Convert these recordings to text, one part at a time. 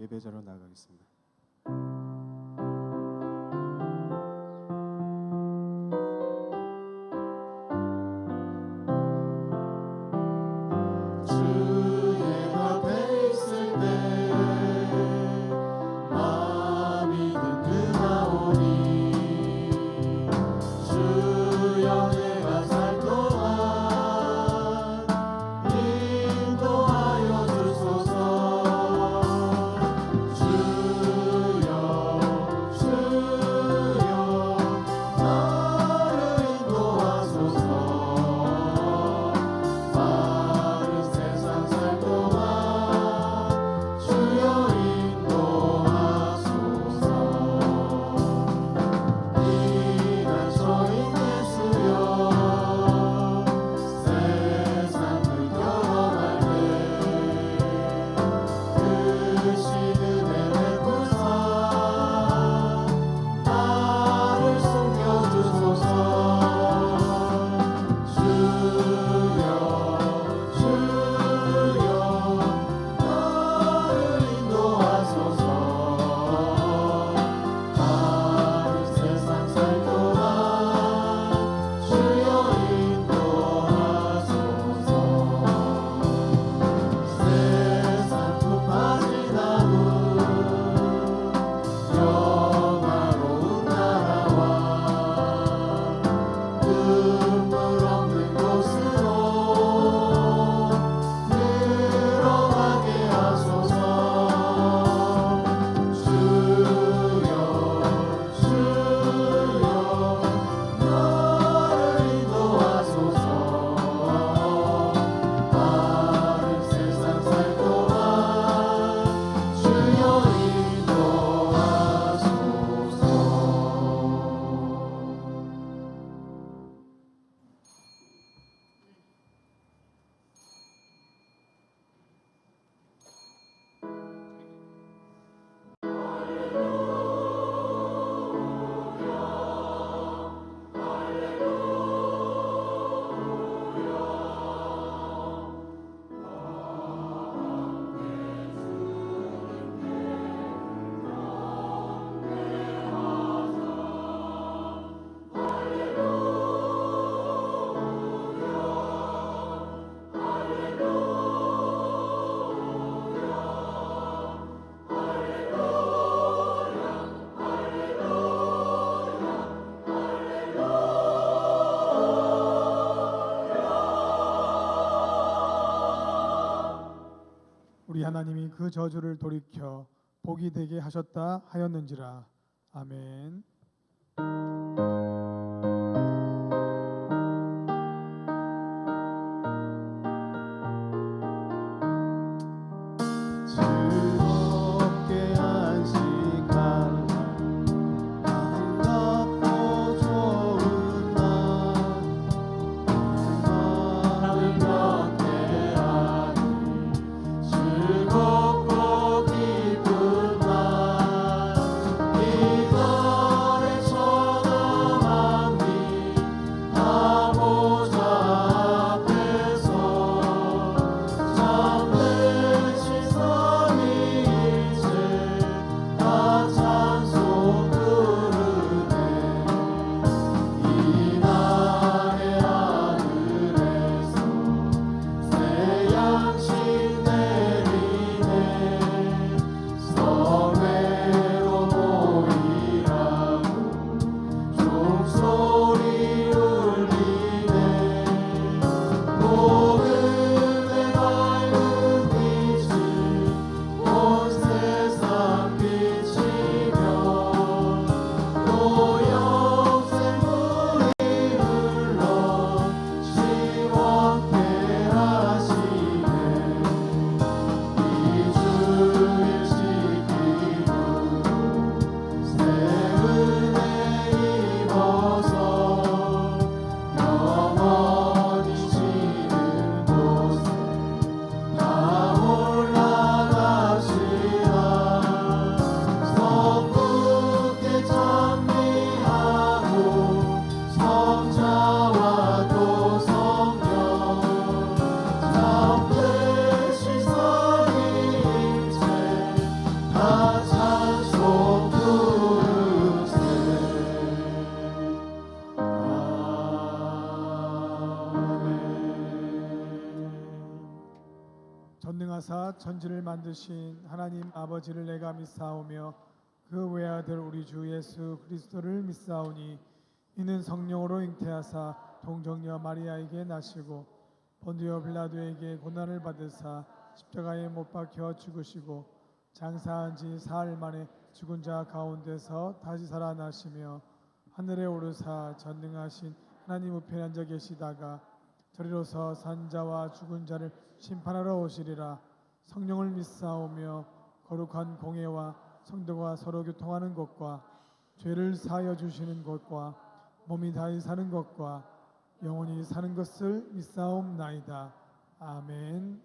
예배자로 나아가겠습니다. 주의 앞에 있을 때 마음이 든든하오니 주여 내가 살 동안 인도하여 주소서. 주여 나를 인도하소서. 바른 세상 살 동안 주여 인도하소서. 피난처인 예수여 세상을 경험할 때 크신 은혜 베푸사 나를 숨겨주소서. 주여 나를 인도하소서. 바른 세상 살 동안 주여 인도하소서. 세상 푸파진 나무 영화로운 나라와 눈물 없는 곳으로 들어가게 하소서. 주여 나를 인도하소서. 바른 세상 살 동안 주여 인도하소서. 우리 하나님이 그 저주를 돌이켜 복이 되게 하셨다 하였는지라. 아멘. 즐겁게 안식할 반갑고 좋은 날 나를 곁에 하니 즐겁고 기쁜 날 이달의 천하 천지사 천지를 만드신 하나님 아버지를 내가 믿사오며 그 외아들 우리 주 예수 그리스도를 믿사오니 이는 성령으로 잉태하사 동정녀 마리아에게 나시고 본디오 빌라도에게 고난을 받으사 십자가에 못 박혀 죽으시고 장사한 지 사흘 만에 죽은 자 가운데서 다시 살아나시며 하늘에 오르사 전능하신 하나님 우편에 앉아 계시다가 저리로서 산자와 죽은 자를 심판하러 오시리라. 성령을 믿사오며 거룩한 공회와 성도가 서로 교통하는 것과 죄를 사하여 주시는 것과 몸이 다시 사는 것과 영원히 사는 것을 믿사옵나이다. 아멘.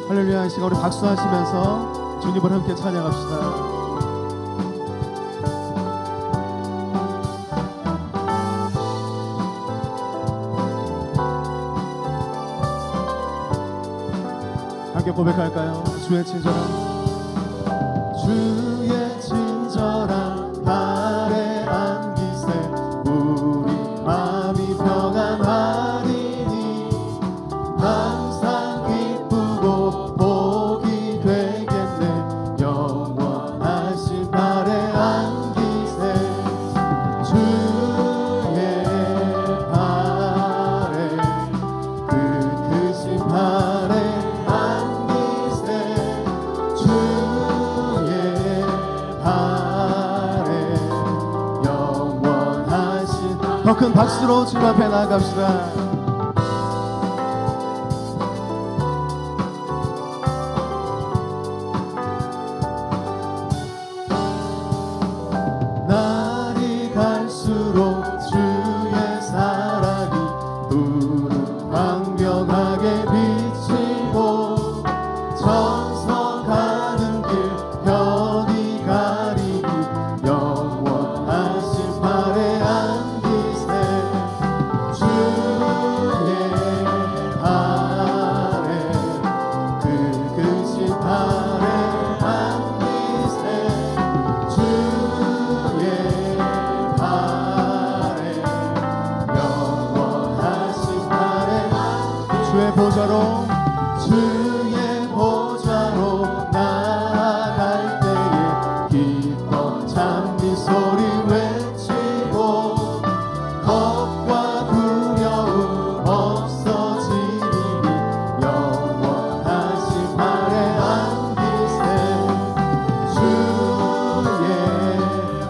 할렐루야. 이 시간 우리 박수하시면서 주님을 함께 찬양합시다. 함께 고백할까요? 주의 친절한 발에 안기세 우리 마음이 평안하리니 항상 기쁘고 복이 되겠네. 영원하신 발에 안기세 주의 발에 그 크신 발에 더 큰 박수로 주님 앞에 나아갑시다. 날이 갈수록 주의 사랑이 푸른 광명하게 비치고 정성가는 길 편히 가리니 영원하신 발에 주의 보좌로 나아갈 때에 기뻐 찬미 소리 외치고 겁과 두려움 없어지리니 영원하신 발에 안기세 주의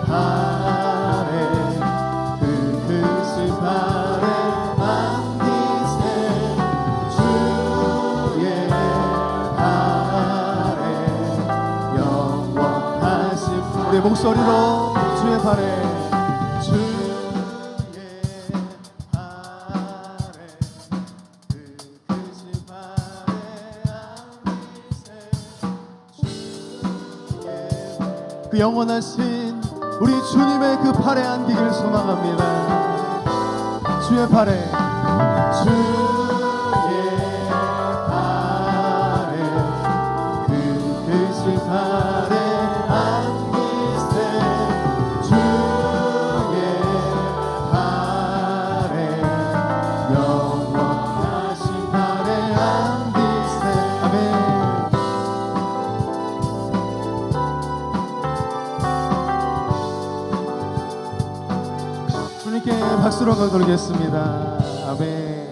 발에 그 크신 발에 안기세 우리 목소리로 주의 발에 그 크신 발에 안기세 그 영원하신 우리 주님의 그 팔에 안기기를 소망합니다. 주의 팔에 그 크신 발에 박수로 돌리겠습니다. 아멘.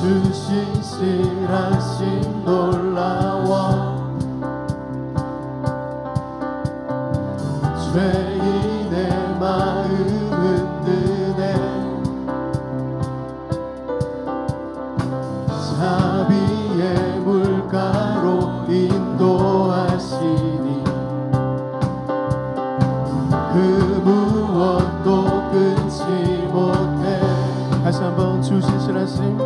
주 신실하신 놀라워 죄인의 마음은 드네 자비의 물가로 인도하시니 그 무엇도 끊지 못해. 다시 한번 주 신실하신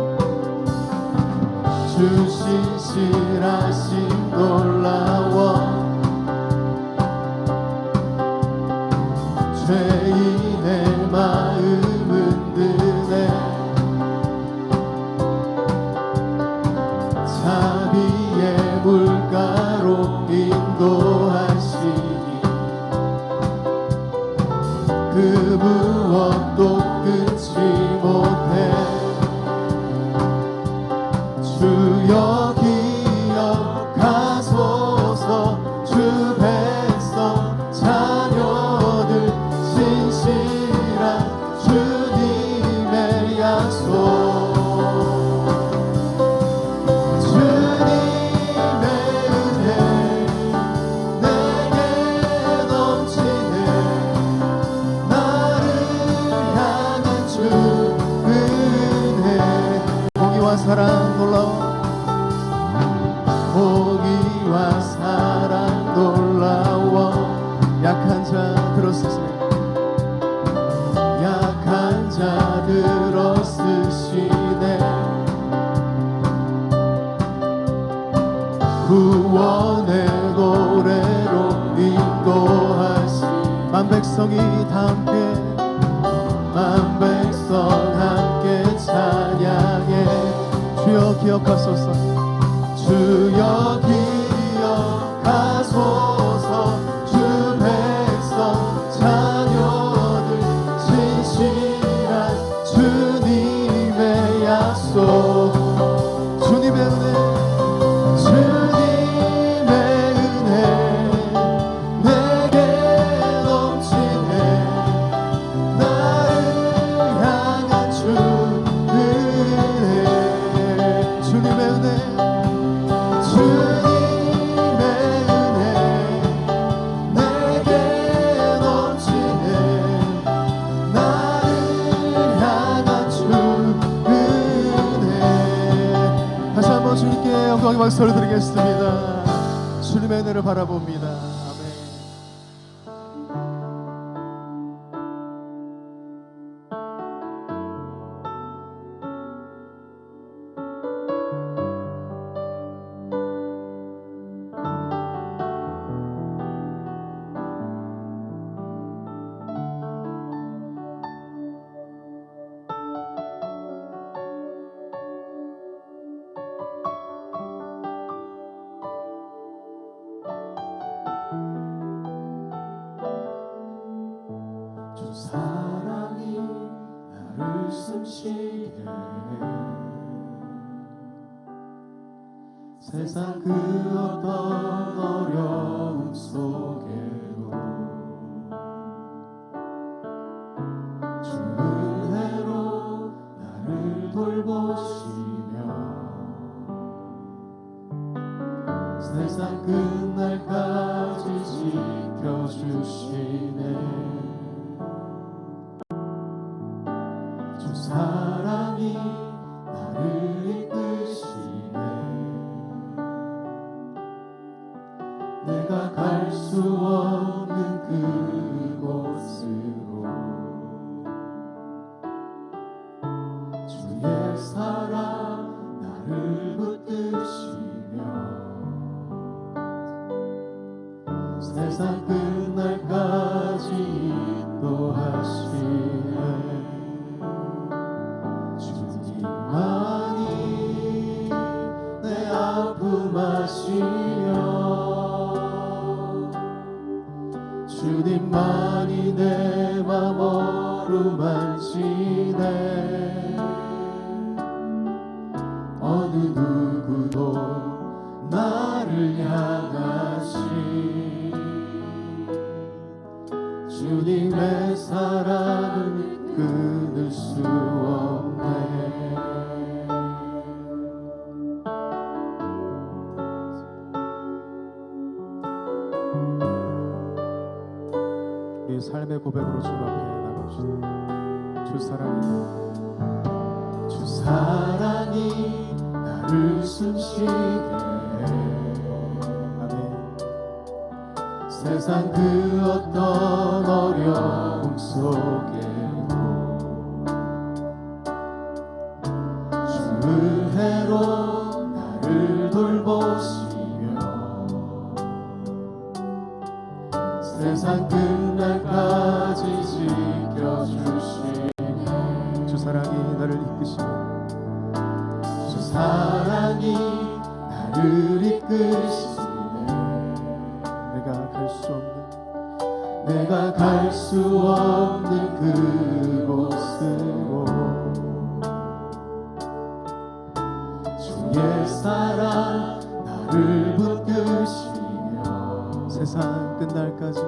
놀라워 죄인의 마음은 드네 자비의 물가로 인도하시니 그 무엇도 끊지 못해 주여 기억하소서 주 백성 자녀들 신실한 주님의 약속 주님의 은혜 내게 넘치네 나를 향한 주 은혜 공의와 사랑 놀라워 공의와 사랑 놀라워 약한 자 들어쓰시네 약한 자 들어쓰시네 구원의 노래로 인도하시 만 백성이 다 함께 만 백성 함께 찬양해 주여 기억하소서 주여 기억하소서 주 백성 자녀들 신실한 주님의 약속 주님의 은혜 주님의 은혜 내게 넘치네 나를 향한 주 은혜 주님의 은혜 주님의 은혜 내게 넘치네 나를 향한 주 은혜 다시 한번 주님께 영광의 박수를 드리겠습니다. 주님의 은혜를 바라봅니다. 아멘. 주 사랑이 나를 숨쉬게 세상 그 어떤 어려움 속에도 주 은혜로 나를 돌보시며 세상 끝날까지 지켜주시네 주 사랑이 나를 이끄시네 내가 갈 수 없는 그곳으로 주의 사랑 나를 붙드시며 세상 끝날까지 인도하시네 주님만이 내 아픔 아시며 주님만이 내 맘 어루만지네 어느 누구도 나를 향하시 주님의 사랑을 끊을 수 없네 우리 삶의 고백으로 주 앞에 나갑시다. 주 사랑이 나를 숨쉬게 아멘. 세상 그 어떤 어려움 속에도 주 은혜로 나를 돌보시며 세상 끝날까지 지켜주시네 주 사랑이 나를 이끄시며 주 사랑이 나를 이끄시네. 내가 갈 수 없는, 내가 갈 수 없는 그곳으로 주의 사랑 나를 붙드시며 세상 끝날까지,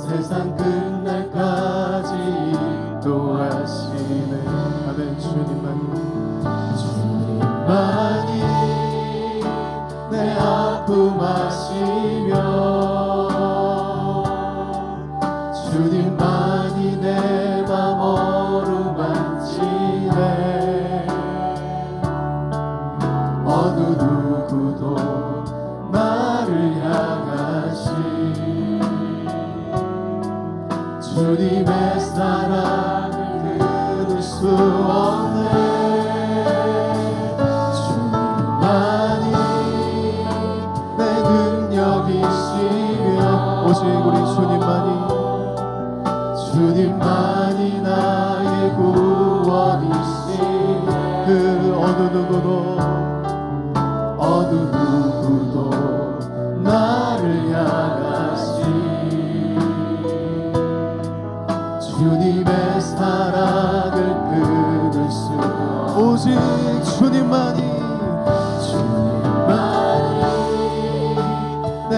세상 끝날까지 인도하시네. 아멘. 주님만이 내 아픔 아시며, 주님만이 내 맘 어루만지네. 어느 누구도 나를 향하시 주님의 사랑을 끊을 수 없네. 주님만이 내 능력이시며, 오직 우리 주님만이 나의 구원이시. 그 어느 누구도 나를 향하시 주님의 사랑을 끊을 수, 오직 주님만이 내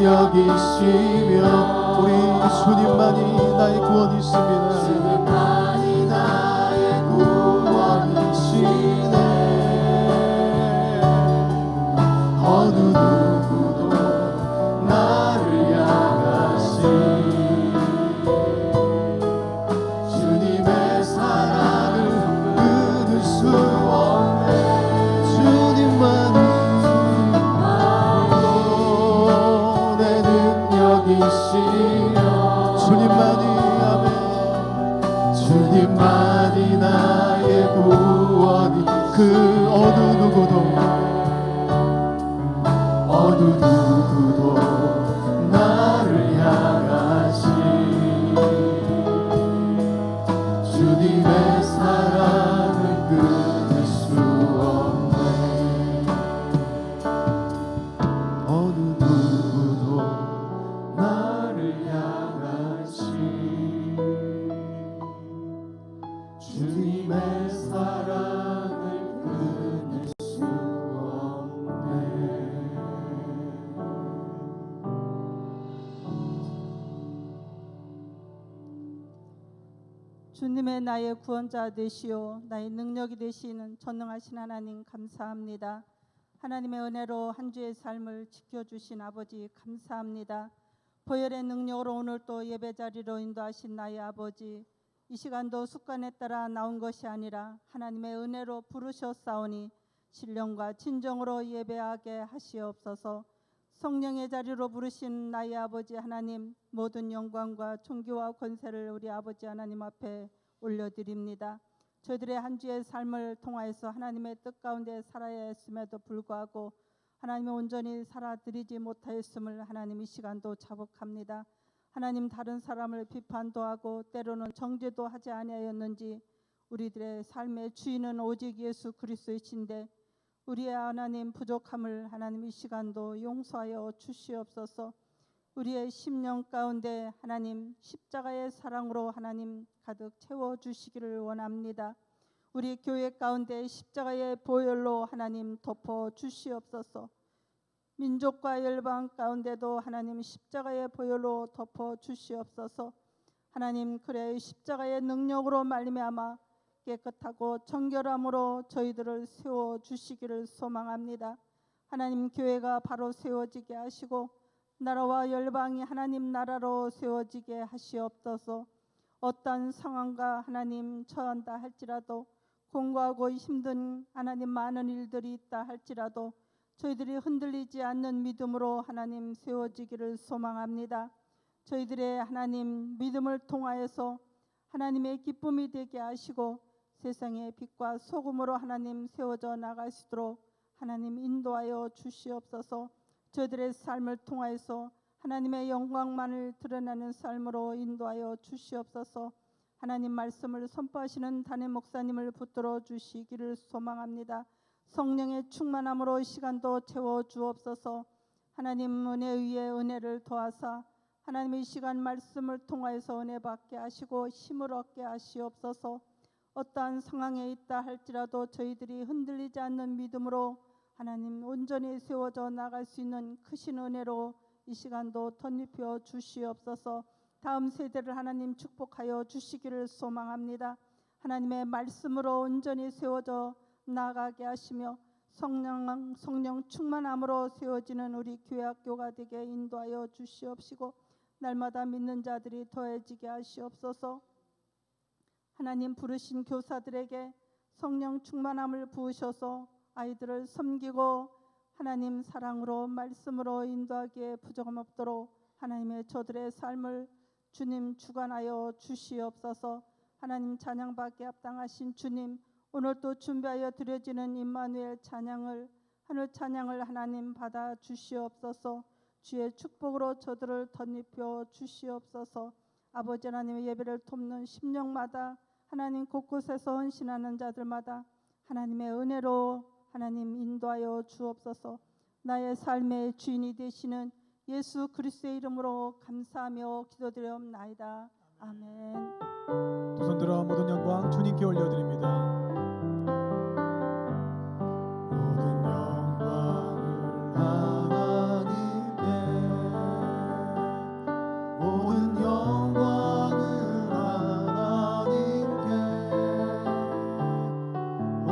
능력이시며, 우리 주님만이 나의 구원이십니다. 주님만이 나의 구원이시네. 어느 누구도 나를 향하시 주님의 사랑을 끊을 수 없네. 주님만이 내 능력이시며, 주님만이, 아멘. 주님만이 나의 구원이, 그 어느 누구도 나를 향하시 주님의 사랑을 끊을 수 없네. 어느 누구도 나를 향하시 주님의 사랑을 끊을 수 없네. 주님의 나의 구원자 되시오 나의 능력이 되시는 전능하신 하나님 감사합니다. 하나님의 은혜로 한 주의 삶을 지켜주신 아버지 감사합니다. 보혈의 능력으로 오늘 또 예배 자리로 인도하신 나의 아버지, 이 시간도 습관에 따라 나온 것이 아니라 하나님의 은혜로 부르셨사오니 신령과 진정으로 예배하게 하시옵소서. 성령의 자리로 부르신 나의 아버지 하나님, 모든 영광과 존귀와 권세를 우리 아버지 하나님 앞에 올려드립니다. 저희들의 한 주의 삶을 통하여서 하나님의 뜻 가운데 살아야 했음에도 불구하고 하나님의 온전히 살아드리지 못하였음을 하나님 이 시간도 자복합니다. 하나님, 다른 사람을 비판도 하고 때로는 정죄도 하지 아니하였는지 우리들의 삶의 주인은 오직 예수 그리스도이신데 우리의 하나님 부족함을 하나님 이 시간도 용서하여 주시옵소서. 우리의 심령 가운데 하나님 십자가의 사랑으로 하나님 가득 채워주시기를 원합니다. 우리 교회 가운데 십자가의 보혈로 하나님 덮어주시옵소서. 민족과 열방 가운데도 하나님 십자가의 보혈로 덮어주시옵소서. 하나님, 그래 십자가의 능력으로 말미암아 깨끗하고 정결함으로 저희들을 세워주시기를 소망합니다. 하나님, 교회가 바로 세워지게 하시고 나라와 열방이 하나님 나라로 세워지게 하시옵소서. 어떠한 상황과 하나님 처한다 할지라도, 공고하고 힘든 하나님 많은 일들이 있다 할지라도 저희들이 흔들리지 않는 믿음으로 하나님 세워지기를 소망합니다. 저희들의 하나님 믿음을 통하여서 하나님의 기쁨이 되게 하시고 세상의 빛과 소금으로 하나님 세워져 나가시도록 하나님 인도하여 주시옵소서. 저희들의 삶을 통하여서 하나님의 영광만을 드러내는 삶으로 인도하여 주시옵소서. 하나님 말씀을 선포하시는 담임 목사님을 붙들어 주시기를 소망합니다. 성령의 충만함으로 시간도 채워 주옵소서. 하나님 은혜 위에 은혜를 더하사 하나님의 시간 말씀을 통하여서 은혜 받게 하시고 힘을 얻게 하시옵소서. 어떠한 상황에 있다 할지라도 저희들이 흔들리지 않는 믿음으로 하나님 온전히 세워져 나갈 수 있는 크신 은혜로 이 시간도 덧입혀 주시옵소서. 다음 세대를 하나님 축복하여 주시기를 소망합니다. 하나님의 말씀으로 온전히 세워져 나가게 하시며 성령 충만함으로 세워지는 우리 교회 학교가 되게 인도하여 주시옵시고 날마다 믿는 자들이 더해지게 하시옵소서. 하나님 부르신 교사들에게 성령 충만함을 부으셔서 아이들을 섬기고 하나님 사랑으로 말씀으로 인도하기에 부족함 없도록 하나님의 저들의 삶을 주님 주관하여 주시옵소서. 하나님 찬양받게 합당하신 주님, 오늘 또 준비하여 드려지는 임마누엘 찬양을 하늘 찬양을 하나님 받아 주시옵소서. 주의 축복으로 저들을 덧입혀 주시옵소서. 아버지 하나님의 예배를 돕는 심령마다 하나님 곳곳에서 헌신하는 자들마다 하나님의 은혜로 하나님 인도하여 주옵소서. 나의 삶의 주인이 되시는 예수 그리스도의 이름으로 감사하며 기도드리옵나이다. 아멘. 두 손 들어 모든 영광 주님께 올려드립니다. 모든 영광을 하나님께, 모든 영광을 하나님께, 온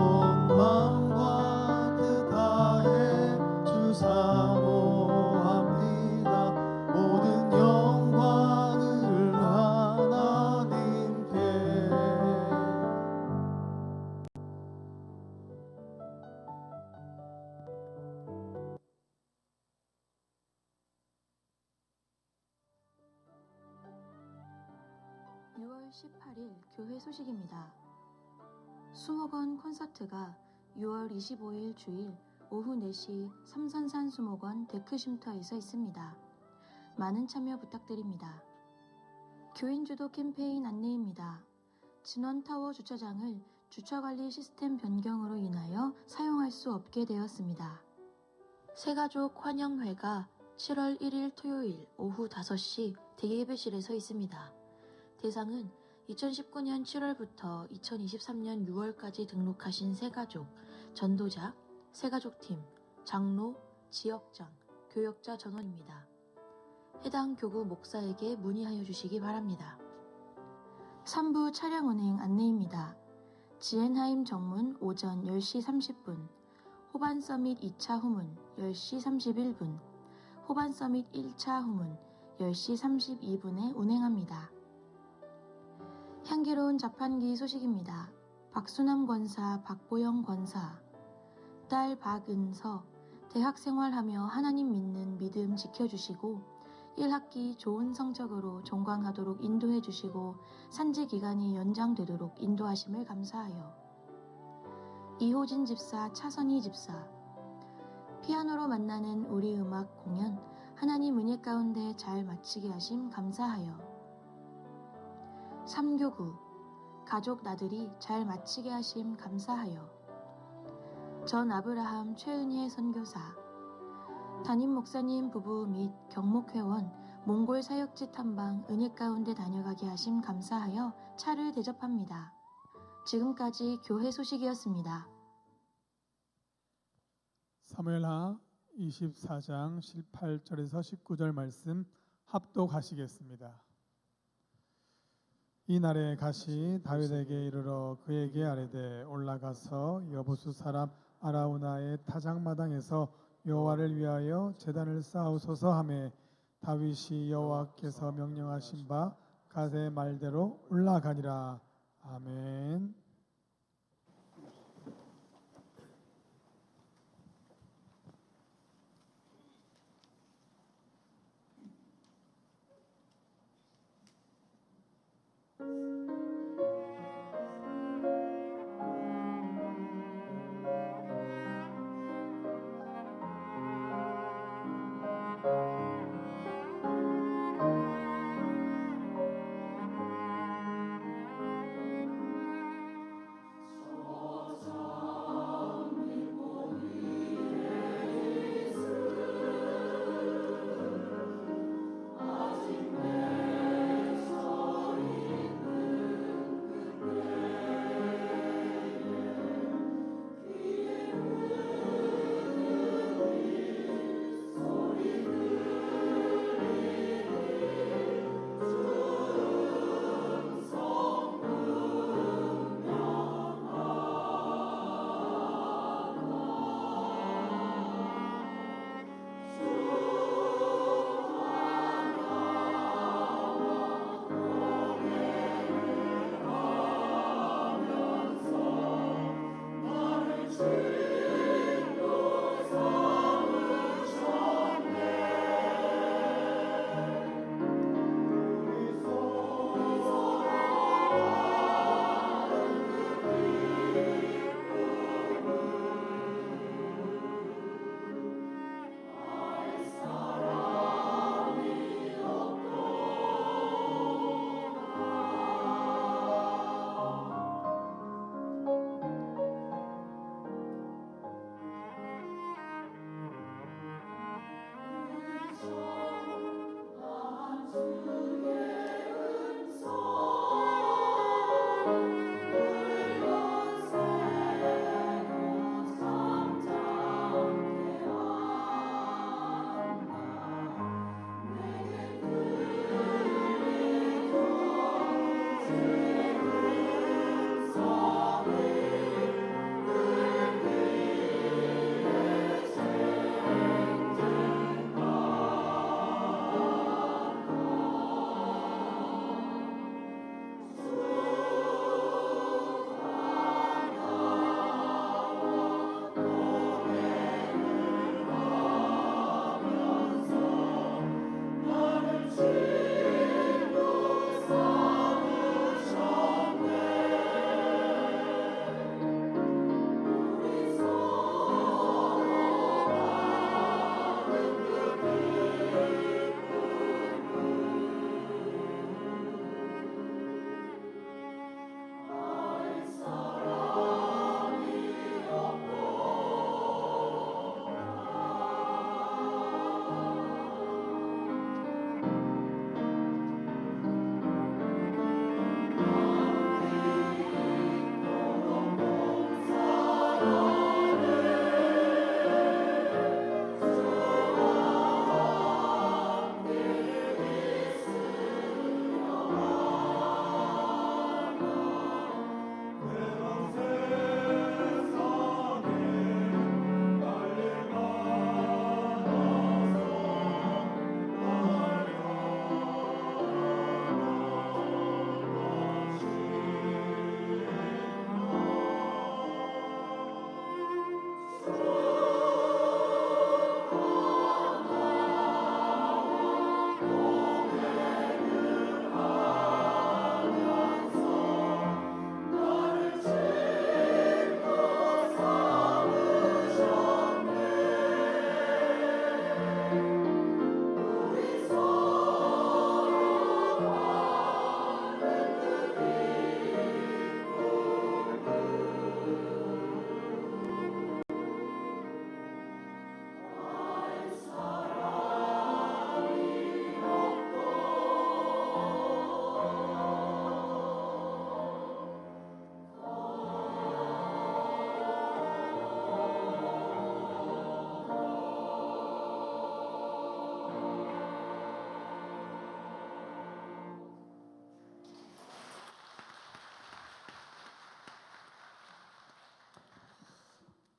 마음과 뜻 다해 주 사모합니다. 모든 영광을 하나님께. 6월 18일 교회 소식입니다. 수목원 콘서트가 6월 25일 주일 오후 4시 삼선산 수목원 데크쉼터에서 있습니다. 많은 참여 부탁드립니다. 교인주도 캠페인 안내입니다. 진원타워 주차장을 주차관리 시스템 변경으로 인하여 사용할 수 없게 되었습니다. 새가족 환영회가 7월 1일 토요일 오후 5시 대예배실에서 있습니다. 대상은 2019년 7월부터 2023년 6월까지 등록하신 새가족, 전도자, 새가족팀, 장로, 지역장, 교역자 전원입니다. 해당 교구 목사에게 문의하여 주시기 바랍니다. 3부 차량 운행 안내입니다. 지엔하임 정문 오전 10시 30분, 호반 서밋 2차 후문 10시 31분, 호반 서밋 1차 후문 10시 32분에 운행합니다. 향기로운 자판기 소식입니다. 박수남 권사, 박보영 권사, 딸 박은서, 대학 생활하며 하나님 믿는 믿음 지켜주시고 1학기 좋은 성적으로 종강하도록 인도해 주시고 산지 기간이 연장되도록 인도하심을 감사하여 이호진 집사, 차선희 집사, 피아노로 만나는 우리 음악 공연 하나님 은혜 가운데 잘 마치게 하심 감사하여 3교구 가족 나들이 잘 마치게 하심 감사하여 전 아브라함 최은희 선교사, 담임 목사님 부부 및 경목회원 몽골 사역지 탐방 은혜 가운데 다녀가게 하심 감사하여 차를 대접합니다. 지금까지 교회 소식이었습니다. 사무엘하 24장 18절에서 19절 말씀 합독하시겠습니다. 이날에 가시 다윗에게 이르러 그에게 아뢰되 올라가서 여부수 사람 아라우나의 타작마당에서 여호와를 위하여 제단을 쌓으소서 하매 다윗이 여호와께서 명령하신 바 갓의 말대로 올라가니라. 아멘.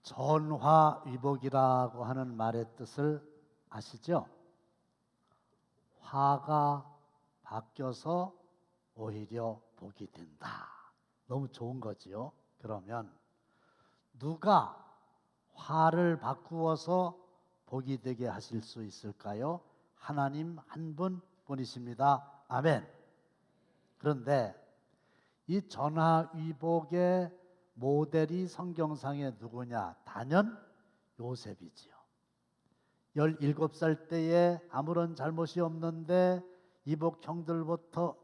전화위복이라고 하는 말의 뜻을 아시죠? 화가 바뀌어서 오히려 복이 된다. 너무 좋은 거지요. 그러면 누가 화를 바꾸어서 복이 되게 하실 수 있을까요? 하나님 한 분뿐이십니다. 아멘. 그런데 이 전화위복의 모델이 성경상에 누구냐? 단연 요셉이지요. 17살 때에 아무런 잘못이 없는데 이복 형들로부터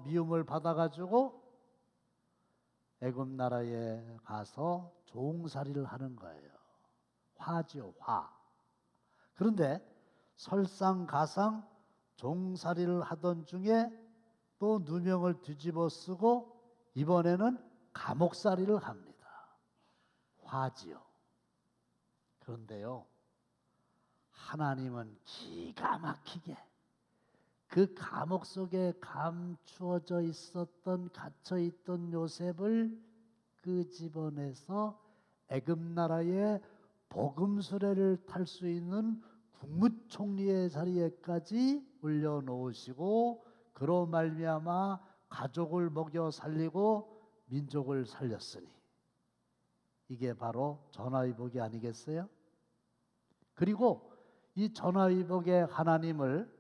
미움을 받아가지고 애굽 나라에 가서 종살이를 하는 거예요. 화죠, 화. 그런데 설상가상 종살이를 하던 중에 또 누명을 뒤집어 쓰고 이번에는 감옥살이를 합니다. 화지요. 그런데요, 하나님은 기가 막히게 그 감옥 속에 감추어져 있었던, 갇혀 있던 요셉을 끄집어내서 애굽 나라의 복음 수레를 탈 수 있는 국무총리의 자리에까지 올려놓으시고 그로 말미암아 가족을 먹여 살리고 민족을 살렸으니 이게 바로 전화위복이 아니겠어요? 그리고 이 전화위복의 하나님을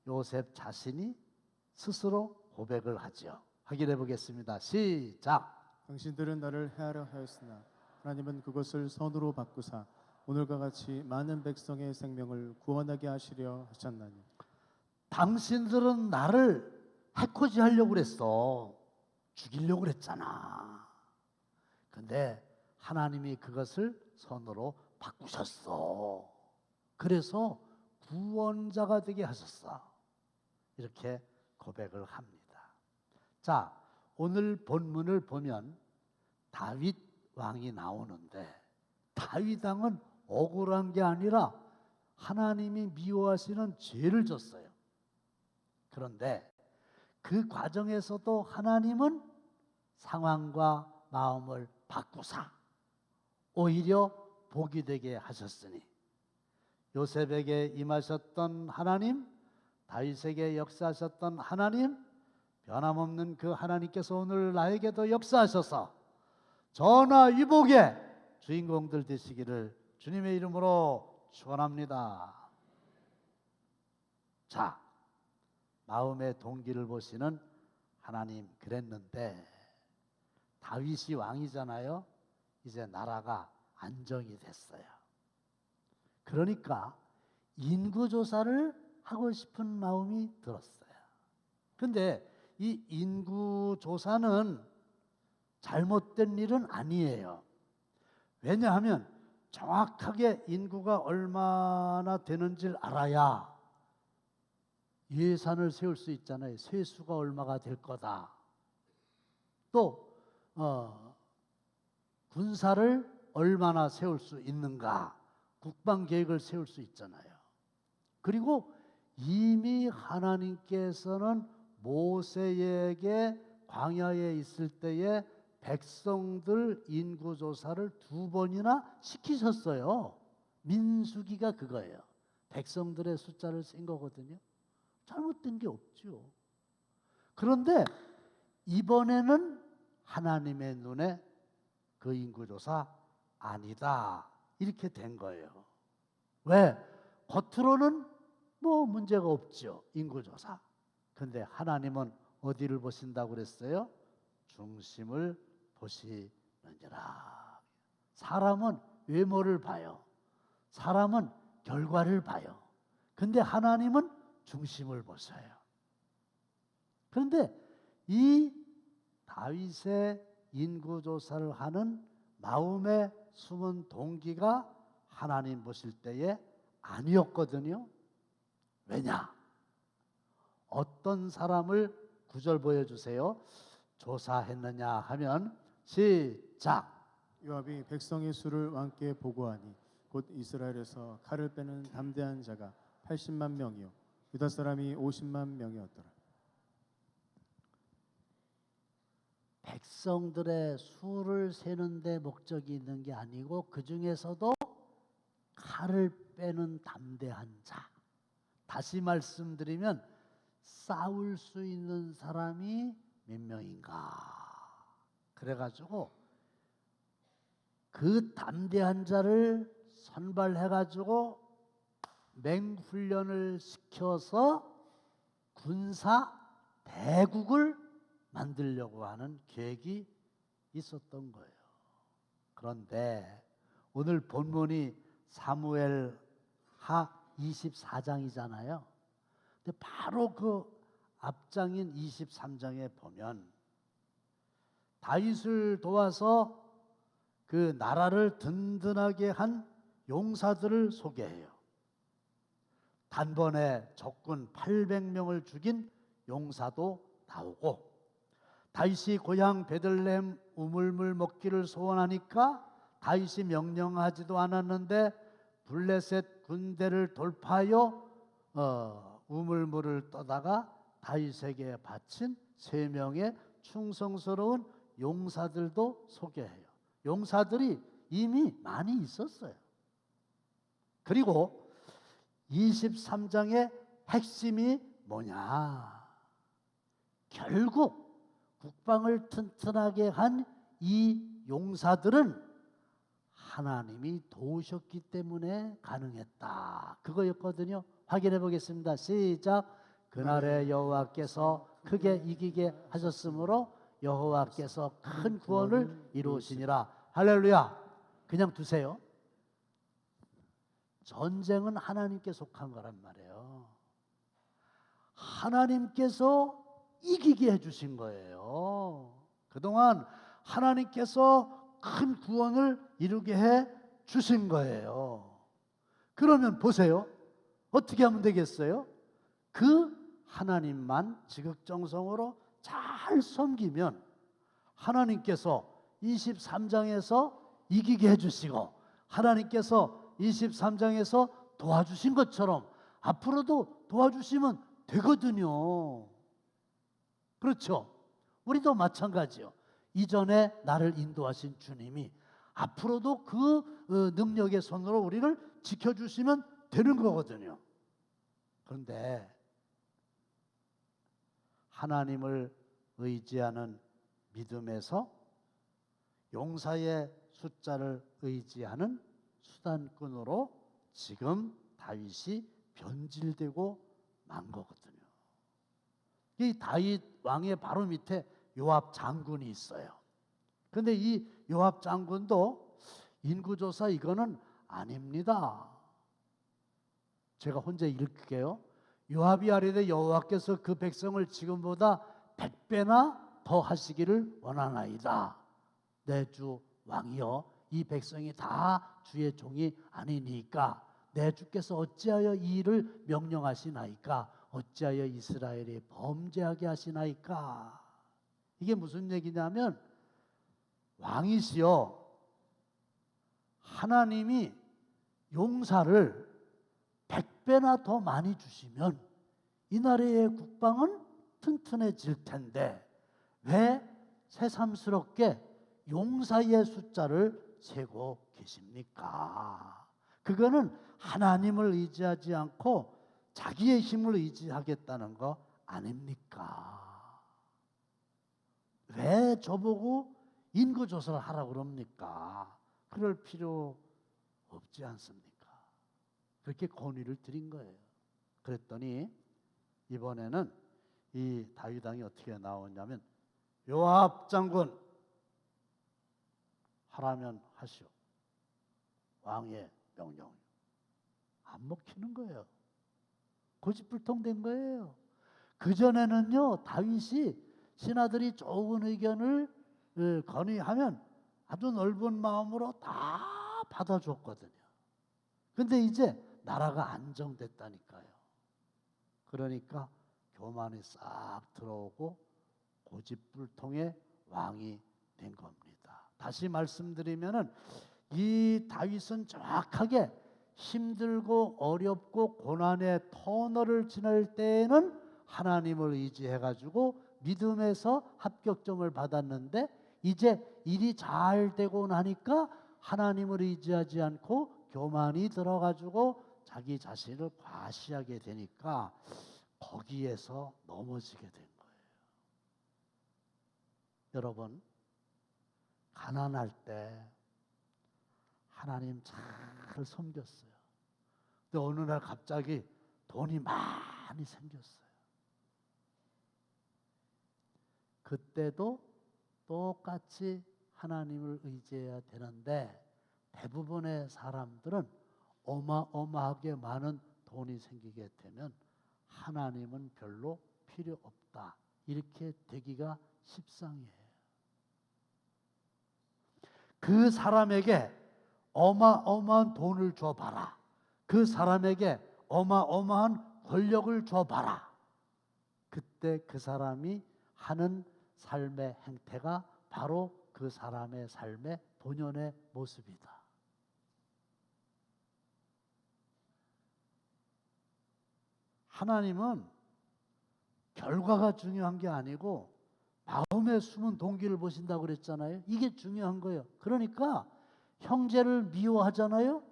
요셉 자신이 스스로 고백을 하죠. 확인해 보겠습니다. 시작. 당신들은 나를 해하려 하였으나 하나님은 그것을 선으로 바꾸사 오늘과 같이 많은 백성의 생명을 구원하게 하시려 하셨나니. 당신들은 나를 해코지 하려고 그랬어. 죽이려고 그랬잖아. 근데 하나님이 그것을 선으로 바꾸셨어. 그래서 구원자가 되게 하셨어. 이렇게 고백을 합니다. 자, 오늘 본문을 보면 다윗 왕이 나오는데 다윗 왕은 억울한 게 아니라 하나님이 미워하시는 죄를 졌어요. 그런데 그 과정에서도 하나님은 상황과 마음을 바꾸사 오히려 복이 되게 하셨으니 요셉에게 임하셨던 하나님, 다윗에게 역사하셨던 하나님, 변함없는 그 하나님께서 오늘 나에게도 역사하셔서 전화위복의 주인공들 되시기를 주님의 이름으로 축원합니다. 자, 마음의 동기를 보시는 하나님, 그랬는데 다윗이 왕이잖아요. 이제 나라가 안정이 됐어요. 그러니까 인구조사를 하고 싶은 마음이 들었어요. 근데 이 인구조사는 잘못된 일은 아니에요. 왜냐하면 정확하게 인구가 얼마나 되는지를 알아야 예산을 세울 수 있잖아요. 세수가 얼마가 될 거다. 또 군사를 얼마나 세울 수 있는가, 국방계획을 세울 수 있잖아요. 그리고 이미 하나님께서는 모세에게 광야에 있을 때에 백성들 인구조사를 2번이나 시키셨어요. 민수기가 그거예요. 백성들의 숫자를 센 거거든요. 잘못된 게 없죠. 그런데 이번에는 하나님의 눈에 그 인구조사 아니다 이렇게 된 거예요. 왜? 겉으로는 뭐 문제가 없죠. 인구조사. 근데 하나님은 어디를 보신다고 그랬어요? 중심을 보시느니라. 사람은 외모를 봐요. 사람은 결과를 봐요. 근데 하나님은 중심을 보셔요. 그런데 이 다윗의 인구조사를 하는 마음의 숨은 동기가 하나님 보실 때에 아니었거든요. 왜냐? 어떤 사람을 구절 보여주세요. 조사했느냐 하면 시작. 요압이 백성의 수를 왕께 보고하니 곧 이스라엘에서 칼을 빼는 담대한 자가 80만 명이요 유다 사람이 50만 명이었더라. 백성들의 수를 세는 데 목적이 있는 게 아니고 그 중에서도 칼을 빼는 담대한 자. 다시 말씀드리면 싸울 수 있는 사람이 몇 명인가. 그래가지고 그 담대한 자를 선발해가지고 맹훈련을 시켜서 군사 대국을 만들려고 하는 계획이 있었던 거예요. 그런데 오늘 본문이 사무엘 하 24장이잖아요. 근데 바로 그 앞장인 23장에 보면 다윗을 도와서 그 나라를 든든하게 한 용사들을 소개해요. 단번에 적군 800명을 죽인 용사도 나오고, 다윗이 고향 베들레헴 우물물 먹기를 소원하니까 다윗이 명령하지도 않았는데 블레셋 군대를 돌파하여 우물물을 떠다가 다윗에게 바친 3명의 충성스러운 용사들도 소개해요. 용사들이 이미 많이 있었어요. 그리고 23장의 핵심이 뭐냐? 결국 국방을 튼튼하게 한 이 용사들은 하나님이 도우셨기 때문에 가능했다. 그거였거든요. 확인해 보겠습니다. 시작. 그날에 여호와께서 크게 이기게 하셨으므로 여호와께서 큰 구원을 이루시니라. 할렐루야. 그냥 두세요. 전쟁은 하나님께 속한 거란 말이에요. 하나님께서 이기게 해주신 거예요. 그동안 하나님께서 큰 구원을 이루게 해 주신 거예요. 그러면 보세요. 어떻게 하면 되겠어요? 그 하나님만 지극정성으로 잘 섬기면 하나님께서 23장에서 이기게 해주시고, 하나님께서 23장에서 도와주신 것처럼 앞으로도 도와주시면 되거든요. 그렇죠? 우리도 마찬가지요. 이전에 나를 인도하신 주님이 앞으로도 그 능력의 손으로 우리를 지켜주시면 되는 거거든요. 그런데 하나님을 의지하는 믿음에서 용사의 숫자를 의지하는 수단꾼으로 지금 다윗이 변질되고 만 거거든요. 이 다윗 왕의 바로 밑에 요압 장군이 있어요. 그런데 이 요압 장군도 인구조사 이거는 아닙니다. 제가 혼자 읽을게요. 요압이 아뢰되 여호와께서 그 백성을 지금보다 100배나 더 하시기를 원하나이다. 내 주 왕이여, 이 백성이 다 주의 종이 아니니까 내 주께서 어찌하여 이 일을 명령하시나이까? 어찌하여 이스라엘이 범죄하게 하시나이까? 이게 무슨 얘기냐면, 왕이시여, 하나님이 용사를 100배나 더 많이 주시면 이 나라의 국방은 튼튼해질 텐데 왜 새삼스럽게 용사의 숫자를 세고 계십니까? 그거는 하나님을 의지하지 않고 자기의 힘을 의지하겠다는 거 아닙니까? 왜 저보고 인구조사를 하라고 그럽니까? 그럴 필요 없지 않습니까? 그렇게 건의를 드린 거예요. 그랬더니 이번에는 이 다윗 왕이 어떻게 나오냐면, 요압 장군 하라면 하시오. 왕의 명령. 안 먹히는 거예요. 고집불통된 거예요. 그전에는요, 다윗이 신하들이 좋은 의견을 건의하면 아주 넓은 마음으로 다 받아줬거든요. 근데 이제 나라가 안정됐다니까요. 그러니까 교만이 싹 들어오고 고집불통의 왕이 된 겁니다. 다시 말씀드리면은 이 다윗은 정확하게 힘들고 어렵고 고난의 터널을 지날 때에는 하나님을 의지해가지고 믿음에서 합격점을 받았는데 이제 일이 잘 되고 나니까 하나님을 의지하지 않고 교만이 들어가지고 자기 자신을 과시하게 되니까 거기에서 넘어지게 된 거예요. 여러분, 가난할 때 하나님 잘 섬겼어요. 근데 어느 날 갑자기 돈이 많이 생겼어요. 그때도 똑같이 하나님을 의지해야 되는데 대부분의 사람들은 어마어마하게 많은 돈이 생기게 되면 하나님은 별로 필요 없다. 이렇게 되기가 십상이에요. 그 사람에게 어마어마한 돈을 줘봐라. 그 사람에게 어마어마한 권력을 줘봐라. 그때 그 사람이 하는 삶의 행태가 바로 그 사람의 삶의 본연의 모습이다. 하나님은 결과가 중요한 게 아니고 마음에 숨은 동기를 보신다고 그랬잖아요. 이게 중요한 거예요. 그러니까 형제를 미워하잖아요.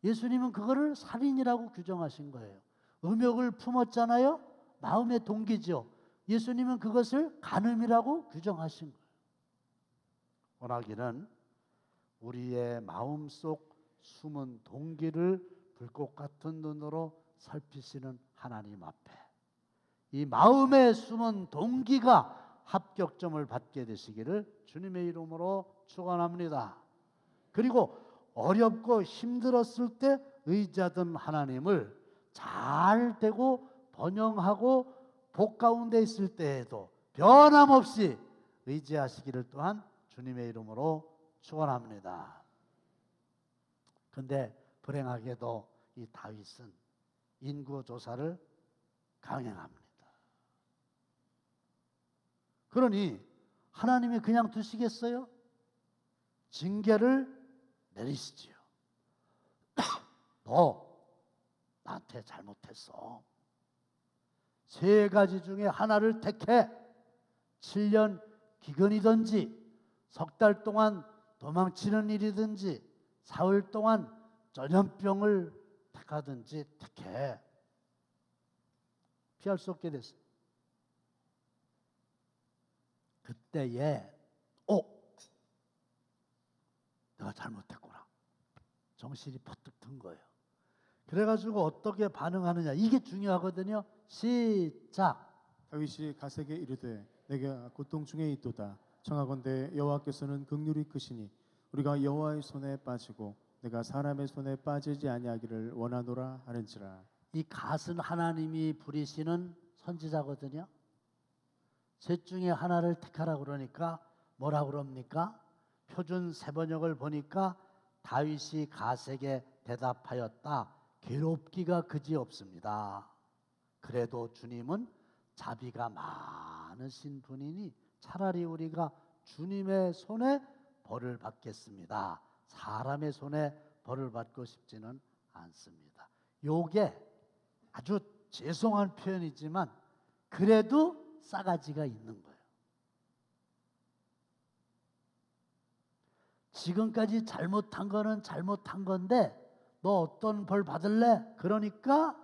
예수님은 그거를 살인이라고 규정하신 거예요. 음욕을 품었잖아요. 마음의 동기죠. 예수님은 그것을 간음이라고 규정하신 거예요. 원하기는 우리의 마음속 숨은 동기를 불꽃 같은 눈으로 살피시는 하나님 앞에 이 마음에 숨은 동기가 합격점을 받게 되시기를 주님의 이름으로 축원합니다. 그리고 어렵고 힘들었을 때 의지하던 하나님을 잘 되고 번영하고 복 가운데 있을 때에도 변함없이 의지하시기를 또한 주님의 이름으로 축원합니다. 근데 불행하게도 이 다윗은 인구조사를 강행합니다. 그러니 하나님이 그냥 두시겠어요? 징계를 내리시지요. 너 나한테 잘못했어. 3가지 중에 하나를 택해. 7년 기근이든지 석 달 동안 도망치는 일이든지 사흘 동안 전염병을 택하든지 택해. 피할 수 없게 됐어요. 그때에 내가 잘못했구나. 정신이 퍼뜩 든 거예요. 그래가지고 어떻게 반응하느냐 이게 중요하거든요. 시작. 다윗이 가세게 이르되 내가 고통 중에 있도다. 청하건대 여호와께서는 긍휼이 크시니 우리가 여호와의 손에 빠지고 내가 사람의 손에 빠지지 아니하기를 원하노라 하는지라. 이 갓은 하나님이 부리시는 선지자거든요. 셋 중에 하나를 택하라 그러니까 뭐라 그럽니까? 표준 세번역을 보니까 다윗이 갓에게 대답하였다. 괴롭기가 그지없습니다. 그래도 주님은 자비가 많으신 분이니 차라리 우리가 주님의 손에 벌을 받겠습니다. 사람의 손에 벌을 받고 싶지는 않습니다. 요게 아주 죄송한 표현이지만 그래도 싸가지가 있는 거예요. 지금까지 잘못한 거는 잘못한 건데 너 어떤 벌 받을래? 그러니까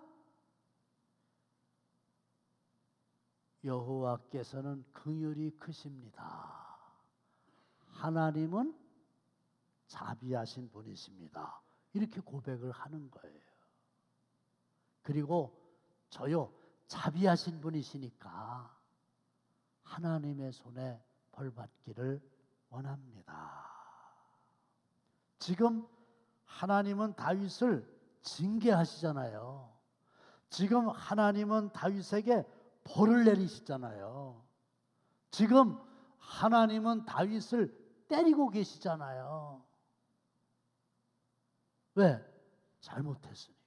여호와께서는 긍휼이 크십니다. 하나님은 자비하신 분이십니다. 이렇게 고백을 하는 거예요. 그리고 저요 자비하신 분이시니까 하나님의 손에 벌 받기를 원합니다. 지금 하나님은 다윗을 징계하시잖아요. 지금 하나님은 다윗에게 벌을 내리시잖아요. 지금 하나님은 다윗을 때리고 계시잖아요. 왜? 잘못했으니까.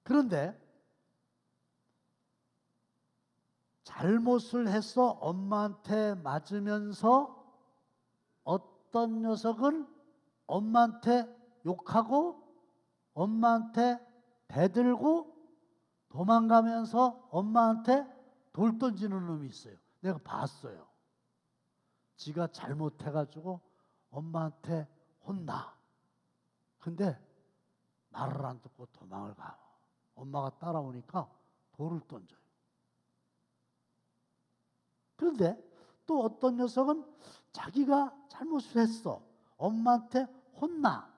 그런데 잘못을 해서 엄마한테 맞으면서 어떤 녀석은 엄마한테 욕하고 엄마한테 대들고 도망가면서 엄마한테 돌 던지는 놈이 있어요. 내가 봤어요. 지가 잘못해가지고 엄마한테 혼나. 근데 말을 안 듣고 도망을 가. 엄마가 따라오니까 돌을 던져요. 그런데 또 어떤 녀석은 자기가 잘못을 했어. 엄마한테 혼나.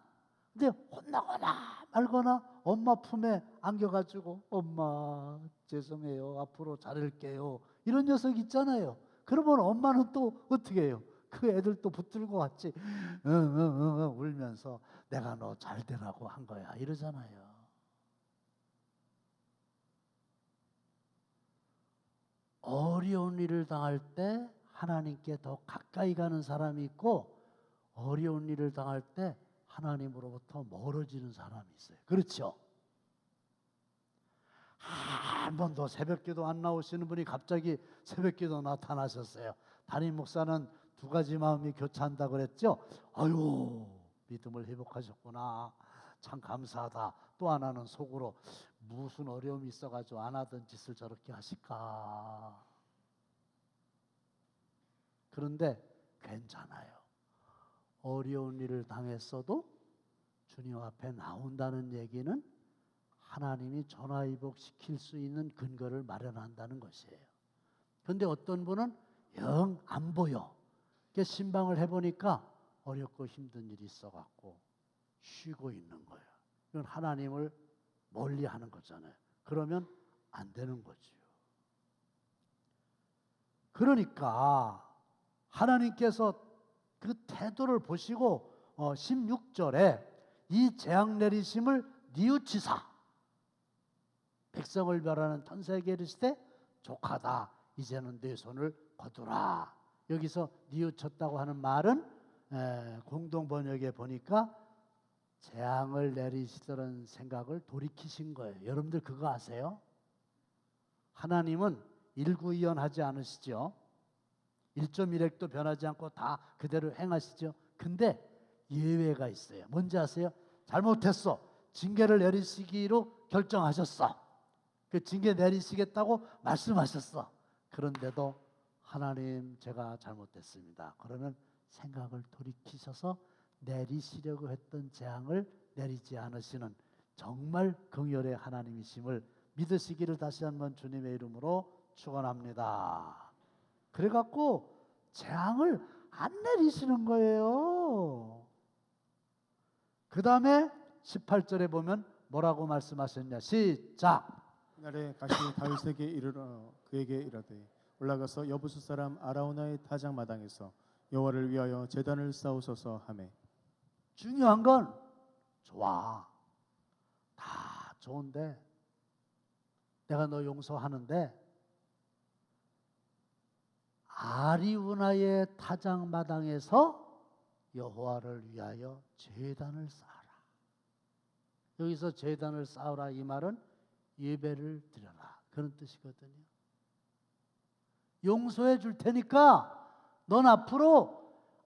근데 혼나거나 말거나 엄마 품에 안겨가지고 엄마 죄송해요. 앞으로 잘할게요. 이런 녀석 있잖아요. 그러면 엄마는 또 어떻게 해요? 그 애들 또 붙들고 왔지. 울면서 내가 너 잘 되라고 한 거야. 이러잖아요. 어려운 일을 당할 때 하나님께 더 가까이 가는 사람이 있고 어려운 일을 당할 때 하나님으로부터 멀어지는 사람이 있어요. 그렇죠? 한 번도 새벽기도 안 나오시는 분이 갑자기 새벽기도 나타나셨어요. 담임 목사는 두 가지 마음이 교차한다 그랬죠. 아유, 믿음을 회복하셨구나. 참 감사하다. 또 하나는 속으로 무슨 어려움이 있어가지고 안 하던 짓을 저렇게 하실까. 그런데 괜찮아요. 어려운 일을 당했어도 주님 앞에 나온다는 얘기는 하나님이 전화위복시킬 수 있는 근거를 마련한다는 것이에요. 그런데 어떤 분은 영 안 보여. 신방을 해보니까 어렵고 힘든 일이 있어갖고 쉬고 있는 거예요. 이건 하나님을 멀리하는 거잖아요. 그러면 안 되는 거지요. 그러니까 하나님께서 그 태도를 보시고 16절에 이 재앙 내리심을 뉘우치사 백성을 멸하는 천사에게 이르시되 족하다. 이제는 내 손을 거두라. 여기서 뉘우쳤다고 하는 말은 공동 번역에 보니까 재앙을 내리시더라는 생각을 돌이키신 거예요. 여러분들 그거 아세요? 하나님은 일구이연하지 않으시죠? 1.1핵도 변하지 않고 다 그대로 행하시죠. 근데 예외가 있어요. 뭔지 아세요? 잘못했어. 징계를 내리시기로 결정하셨어. 그 징계 내리시겠다고 말씀하셨어. 그런데도 하나님 제가 잘못했습니다. 그러면 생각을 돌이키셔서 내리시려고 했던 재앙을 내리지 않으시는 정말 긍휼의 하나님이심을 믿으시기를 다시 한번 주님의 이름으로 축원합니다. 그래갖고 재앙을 안 내리시는 거예요. 그 다음에 18절에 보면 뭐라고 말씀하셨냐. 시작. 그날에 가시 다윗에게 이르러 그에게 이르되 올라가서 여부수 사람 아라우나의 타작 마당에서 여호와를 위하여 제단을 쌓으소서 하매. 중요한 건 좋아. 다 좋은데 내가 너 용서하는데 아리우나의 타작 마당에서 여호와를 위하여 제단을 쌓아라. 여기서 제단을 쌓으라 이 말은 예배를 드려라 그런 뜻이거든요. 용서해 줄 테니까 넌 앞으로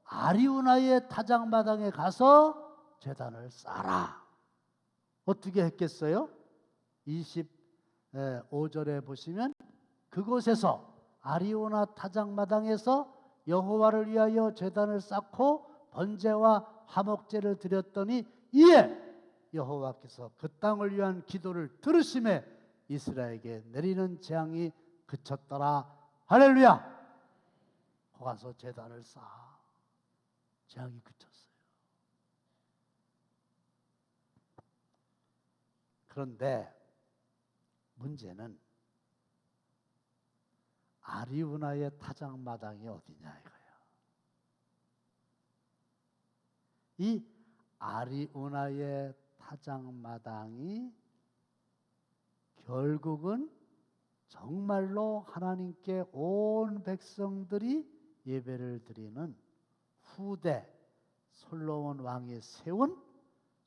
아리우나의 타작마당에 가서 제단을 쌓아라. 어떻게 했겠어요? 25절에 보시면 그곳에서 아리우나 타작마당에서 여호와를 위하여 제단을 쌓고 번제와 화목제를 드렸더니 이에 여호와께서 그 땅을 위한 기도를 들으심에 이스라엘에게 내리는 재앙이 그쳤더라. 할렐루야. 거기서 제단을 쌓아 재앙이 그쳤어요. 그런데 문제는 아리우나의 타작마당이 어디냐 이거예요. 이 아리우나의 타작마당이 결국은 정말로 하나님께 온 백성들이 예배를 드리는 후대 솔로몬 왕이 세운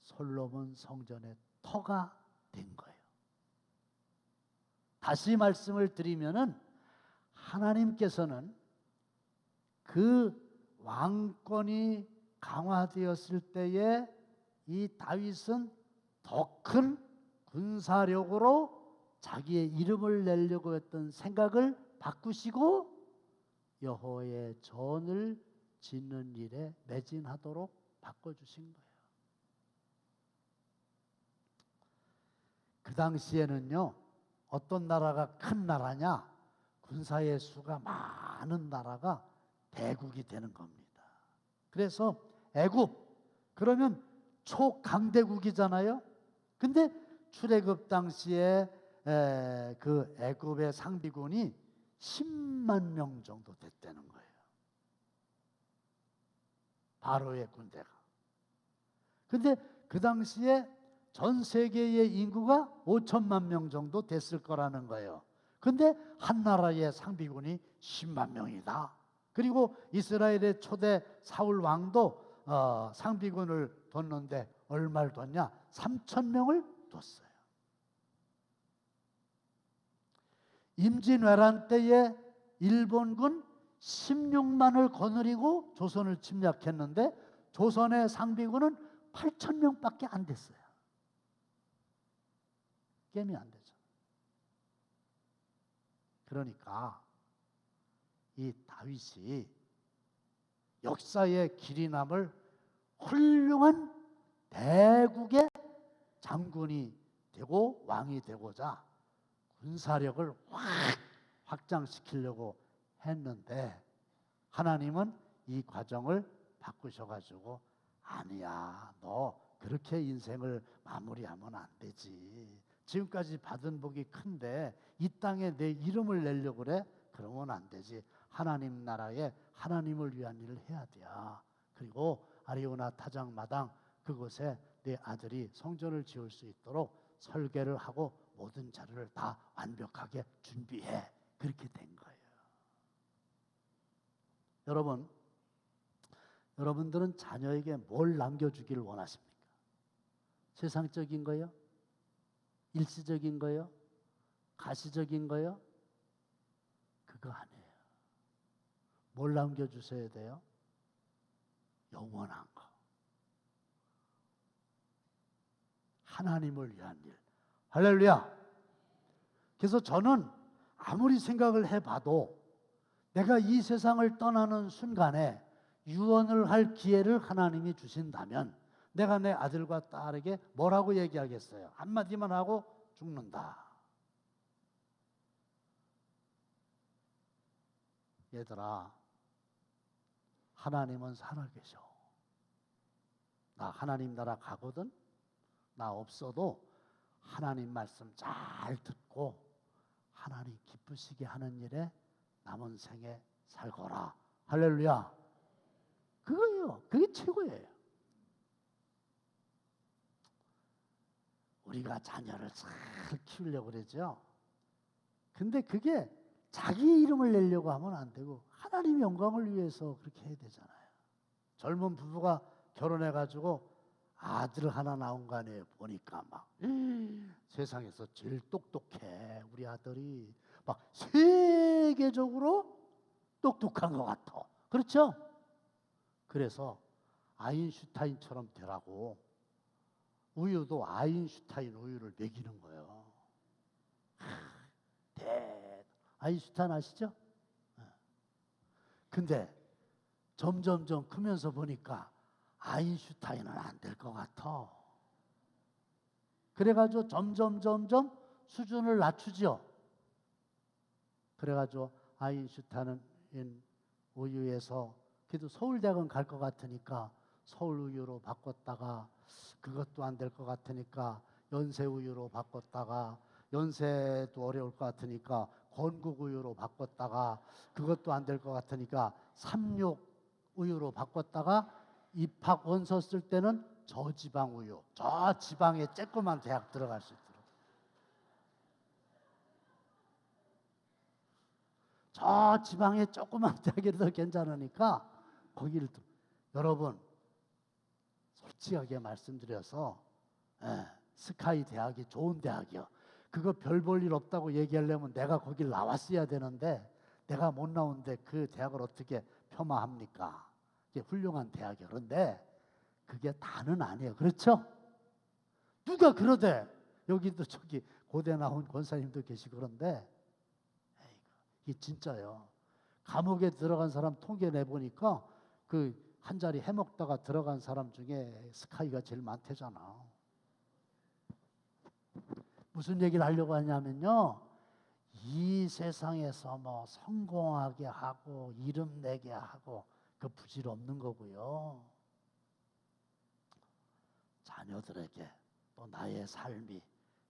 솔로몬 성전의 터가 된 거예요. 다시 말씀을 드리면은 하나님께서는 그 왕권이 강화되었을 때에 이 다윗은 더 큰 군사력으로 자기의 이름을 내려고 했던 생각을 바꾸시고 여호와의 전을 짓는 일에 매진하도록 바꿔주신 거예요. 그 당시에는요, 어떤 나라가 큰 나라냐, 군사의 수가 많은 나라가 대국이 되는 겁니다. 그래서 애굽, 그러면 초강대국이잖아요. 근데 출애굽 당시에 그 애굽의 상비군이 10만 명 정도 됐다는 거예요. 바로의 군대가. 근데 그 당시에 전 세계의 인구가 5천만 명 정도 됐을 거라는 거예요. 근데 한 나라의 상비군이 10만 명이다. 그리고 이스라엘의 초대 사울 왕도 상비군을 뒀는데 얼마를 뒀냐? 3천 명을 뒀어요. 임진왜란 때에 일본군 16만을 거느리고 조선을 침략했는데 조선의 상비군은 8천 명밖에 안 됐어요. 게임이 안 되죠. 그러니까 이 다윗이 역사의 길이 남을 훌륭한 대국의 장군이 되고 왕이 되고자 군사력을 확장시키려고 했는데 하나님은 이 과정을 바꾸셔가지고 아니야, 너 그렇게 인생을 마무리하면 안 되지. 지금까지 받은 복이 큰데 이 땅에 내 이름을 내려고 그래? 그러면 안 되지. 하나님 나라에 하나님을 위한 일을 해야 돼. 그리고 아리오나 타작마당 그곳에 내 아들이 성전을 지을 수 있도록 설계를 하고 모든 자료를 다 완벽하게 준비해. 그렇게 된 거예요. 여러분들은 자녀에게 뭘 남겨주기를 원하십니까? 세상적인 거요? 일시적인 거요? 가시적인 거요? 그거 아니에요. 뭘 남겨주셔야 돼요? 영원한 거. 하나님을 위한 일. 할렐루야. 그래서 저는 아무리 생각을 해봐도 내가 이 세상을 떠나는 순간에 유언을 할 기회를 하나님이 주신다면 내가 내 아들과 딸에게 뭐라고 얘기하겠어요? 한마디만 하고 죽는다. 얘들아, 하나님은 살아계셔. 나 하나님 나라 가거든. 나 없어도 하나님 말씀 잘 듣고 하나님 기쁘시게 하는 일에 남은 생에 살거라. 할렐루야. 그거예요. 그게 최고예요. 우리가 자녀를 잘 키우려고 그러죠. 근데 그게 자기 이름을 내려고 하면 안 되고 하나님의 영광을 위해서 그렇게 해야 되잖아요. 젊은 부부가 결혼해가지고 아들 하나 나온 거 아니에요. 보니까 막 세상에서 제일 똑똑해. 우리 아들이 막 세계적으로 똑똑한 것 같아. 그렇죠? 그래서 아인슈타인처럼 되라고 우유도 아인슈타인 우유를 먹이는 거예요. 아인슈타인 아시죠? 근데 점점점 크면서 보니까 아인슈타인은 안 될 것 같아. 그래가지고 점점 수준을 낮추죠. 그래가지고 아인슈타인 우유에서 그래도 서울대학원 갈 것 같으니까 서울 우유로 바꿨다가 그것도 안 될 것 같으니까 연세 우유로 바꿨다가 연세도 어려울 것 같으니까 건국 우유로 바꿨다가 그것도 안 될 것 같으니까 삼육 우유로 바꿨다가 입학 원서 쓸 때는 저지방 우유, 저 지방에 쬐끄만 대학 들어갈 수 있도록 저 지방에 조그만 대학이라도 괜찮으니까 거기를 여러분 솔직하게 말씀드려서 스카이 대학이 좋은 대학이요. 그거 별 볼 일 없다고 얘기하려면 내가 거길 나왔어야 되는데 내가 못 나오는데 그 대학을 어떻게 폄하합니까? 이게 훌륭한 대학이요. 그런데 그게 다는 아니에요. 그렇죠? 누가 그러대? 여기도 저기 고대 나온 권사님도 계시고 그런데 이게 진짜예요. 감옥에 들어간 사람 통계 내보니까 그 한 자리 해먹다가 들어간 사람 중에 스카이가 제일 많대잖아. 무슨 얘기를 하려고 하냐면요, 이 세상에서 뭐 성공하게 하고 이름 내게 하고 그 부질 없는 거고요. 자녀들에게 또 나의 삶이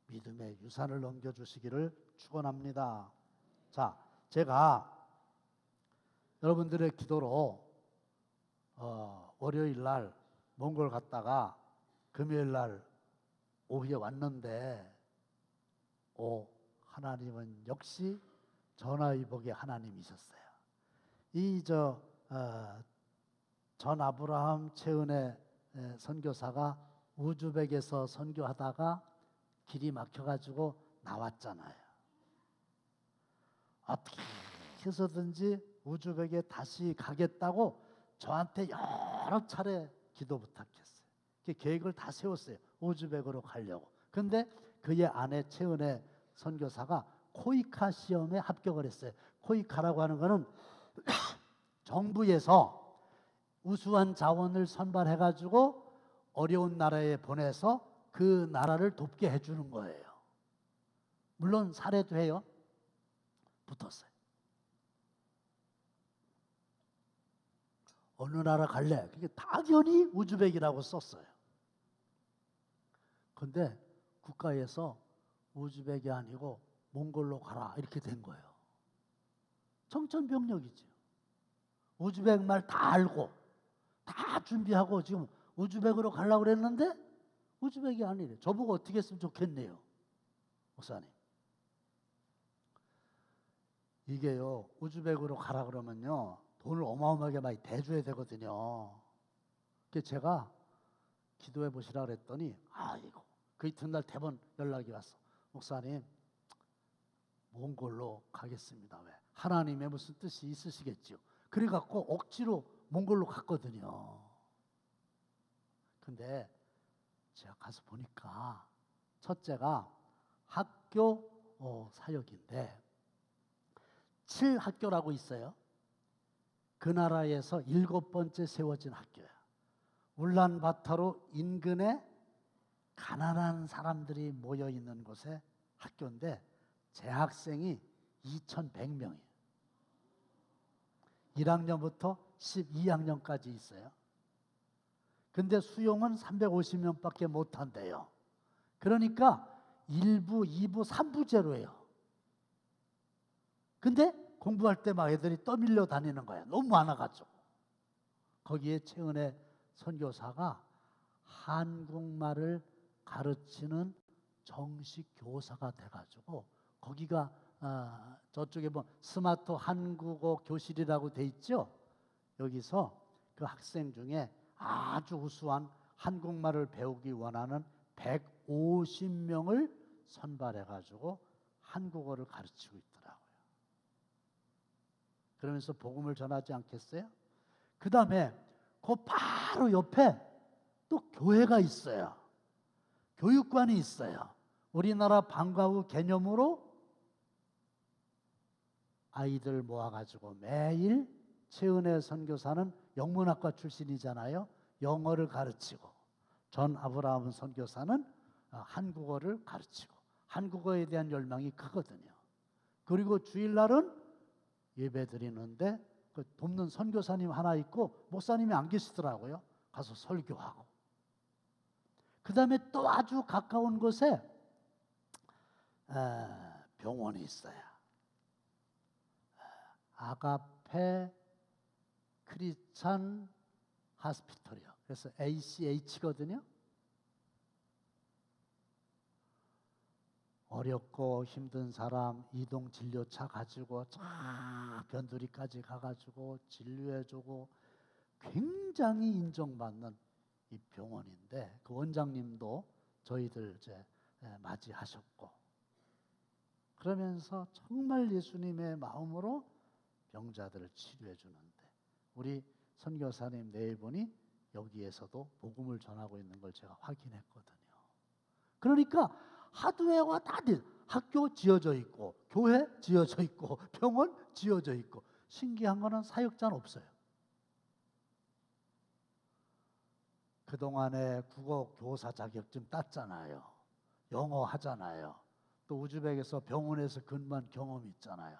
믿음의 유산을 넘겨주시기를 축원합니다. 자, 제가 여러분들의 기도로 월요일 날 몽골 갔다가 금요일 날 오후에 왔는데 하나님은 역시 전화위복의 하나님이셨어요. 전 아브라함 최은혜 선교사가 우즈벡에서 선교하다가 길이 막혀가지고 나왔잖아요. 어떻게 해서든지 우즈벡에 다시 가겠다고 저한테 여러 차례 기도 부탁했어요. 계획을 다 세웠어요. 우즈벡으로 가려고. 근데 그의 아내 최은혜 선교사가 코이카 시험에 합격을 했어요. 코이카라고 하는 거는 정부에서 우수한 자원을 선발해가지고 어려운 나라에 보내서 그 나라를 돕게 해주는 거예요. 물론 사례도 해요. 붙었어요. 어느 나라 갈래? 그게 당연히 우즈벡이라고 썼어요. 근데 국가에서 우즈벡이 아니고 몽골로 가라 이렇게 된 거예요. 청천벽력이죠. 우즈벡 말 다 알고 다 준비하고 지금 우즈벡으로 가려고 그랬는데 우즈벡이 아니래. 저보고 어떻게 했으면 좋겠네요, 목사님. 이게요, 우즈벡으로 가라 그러면요 돈을 어마어마하게 많이 대줘야 되거든요. 그래서 제가 기도해 보시라 그랬더니 아이고, 그 이튿날 대번 연락이 왔어. 목사님, 몽골로 가겠습니다. 왜? 하나님의 무슨 뜻이 있으시겠죠. 그래갖고 억지로 몽골로 갔거든요. 근데 제가 가서 보니까 첫째가 학교 사역인데 7학교라고 있어요. 그 나라에서 7번째 세워진 학교야. 울란바토르 인근에 가난한 사람들이 모여 있는 곳에 학교인데 재학생이 2,100명이에요. 1학년부터 12학년까지 있어요. 근데 수용은 350명밖에 못 한대요. 그러니까 1부, 2부, 3부제로예요. 근데 공부할 때 막 애들이 떠밀려 다니는 거야. 너무 많아가지고. 거기에 최은혜 선교사가 한국말을 가르치는 정식 교사가 돼가지고 거기가 저쪽에 뭐 스마트 한국어 교실이라고 돼 있죠. 여기서 그 학생 중에 아주 우수한 한국말을 배우기 원하는 150명을 선발해가지고 한국어를 가르치고 있더라고요. 그러면서 복음을 전하지 않겠어요? 그 다음에 그 바로 옆에 또 교회가 있어요. 교육관이 있어요. 우리나라 방과 후 개념으로 아이들 모아가지고 매일 최은혜 선교사는 영문학과 출신이잖아요. 영어를 가르치고 전 아브라함 선교사는 한국어를 가르치고 한국어에 대한 열망이 크거든요. 그리고 주일날은 예배 드리는데 그 돕는 선교사님 하나 있고 목사님이 안 계시더라고요. 가서 설교하고. 그 다음에 또 아주 가까운 곳에 병원이 있어요. 아가페 크리스찬 하스피털이요. 그래서 ACH거든요. 어렵고 힘든 사람 이동 진료차 가지고 쫙 변두리까지 가가지고 진료해주고 굉장히 인정받는 이 병원인데 그 원장님도 저희들 이제 맞이하셨고 그러면서 정말 예수님의 마음으로 병자들을 치료해 주는데 우리 선교사님 네 분이 여기에서도 복음을 전하고 있는 걸 제가 확인했거든요. 그러니까 하드웨어가 다 돼. 학교 지어져 있고, 교회 지어져 있고, 병원 지어져 있고. 신기한 거는 사역자는 없어요. 그동안에 국어 교사 자격증 땄잖아요. 영어 하잖아요. 또 우즈벡에서 병원에서 근무한 경험이 있잖아요.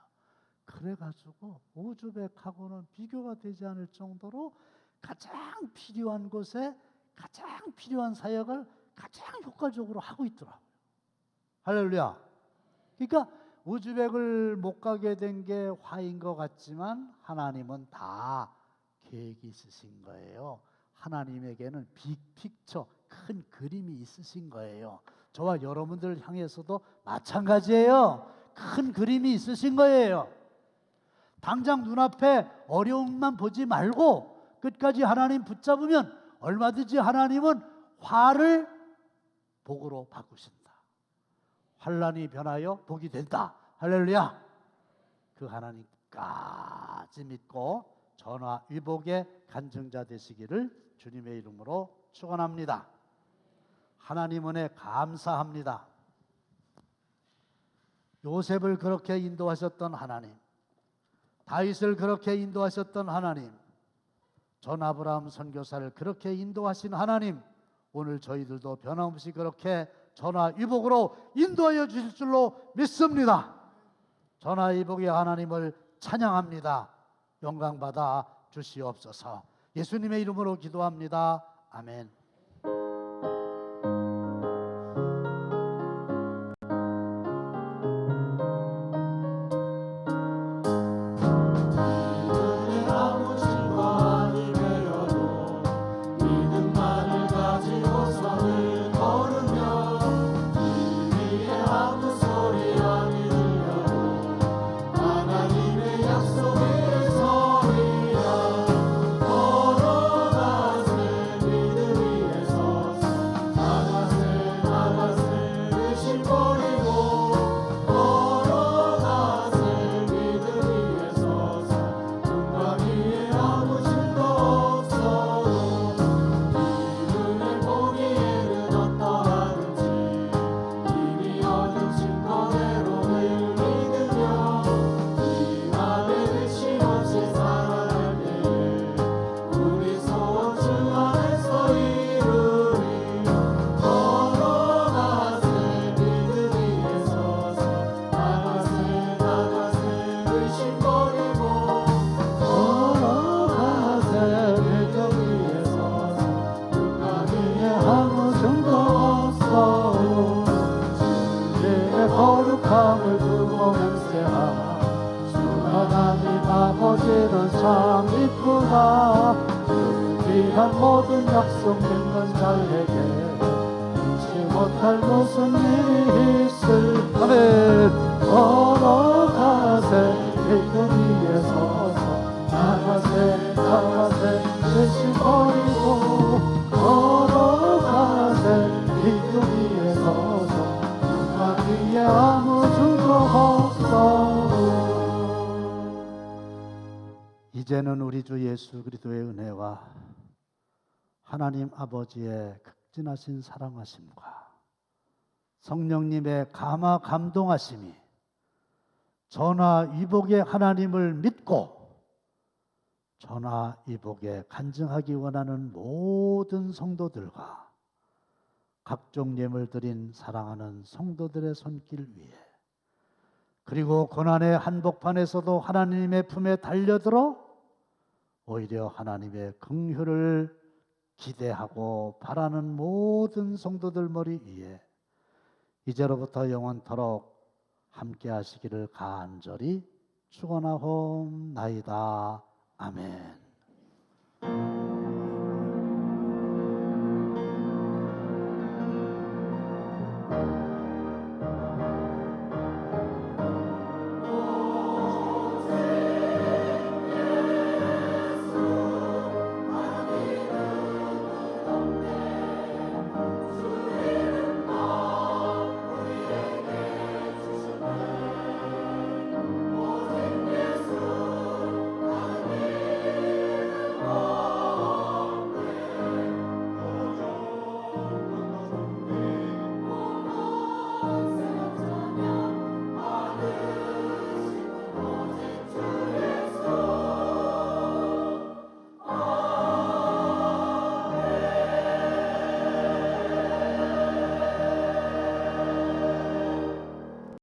그래가지고 우즈벡하고는 비교가 되지 않을 정도로 가장 필요한 곳에 가장 필요한 사역을 가장 효과적으로 하고 있더라고요. 할렐루야. 그러니까 우즈벡을 못 가게 된 게 화인 것 같지만 하나님은 다 계획이 있으신 거예요. 하나님에게는 빅픽처, 큰 그림이 있으신 거예요. 저와 여러분들 향해서도 마찬가지예요. 큰 그림이 있으신 거예요. 당장 눈앞에 어려움만 보지 말고 끝까지 하나님 붙잡으면 얼마든지 하나님은 화를 복으로 바꾸신다. 환난이 변하여 복이 된다. 할렐루야. 그 하나님까지 믿고 전화위복의 간증자 되시기를 주님의 이름으로 축원합니다. 하나님 은혜 감사합니다. 요셉을 그렇게 인도하셨던 하나님, 다윗을 그렇게 인도하셨던 하나님, 전 아브라함 선교사를 그렇게 인도하신 하나님, 오늘 저희들도 변함없이 그렇게 전화위복으로 인도하여 주실 줄로 믿습니다. 전화위복의 하나님을 찬양합니다. 영광받아 주시옵소서. 예수님의 이름으로 기도합니다. 아멘. 거룩함을 두고 맹세하 주 하나님 아버지는 참 이쁘다. 귀한 모든 약속 믿는 자에게 잊지 못할 무슨 일이 있을. 아멘. 걸어가세 믿음 위에 서서 나가세 나가세 대신 버리고 걸어가세 믿음 위에 서서 위에 아무 증거 없어. 이제는 우리 주 예수 그리스도의 은혜와 하나님 아버지의 극진하신 사랑하심과 성령님의 감화 감동하심이 전화위복의 하나님을 믿고 전화위복에 간증하기 원하는 모든 성도들과 각종 예물 드린 사랑하는 성도들의 손길 위에, 그리고 고난의 한복판에서도 하나님의 품에 달려들어 오히려 하나님의 긍휼을 기대하고 바라는 모든 성도들 머리 위에 이제로부터 영원토록 함께 하시기를 간절히 축원하옵나이다. 아멘.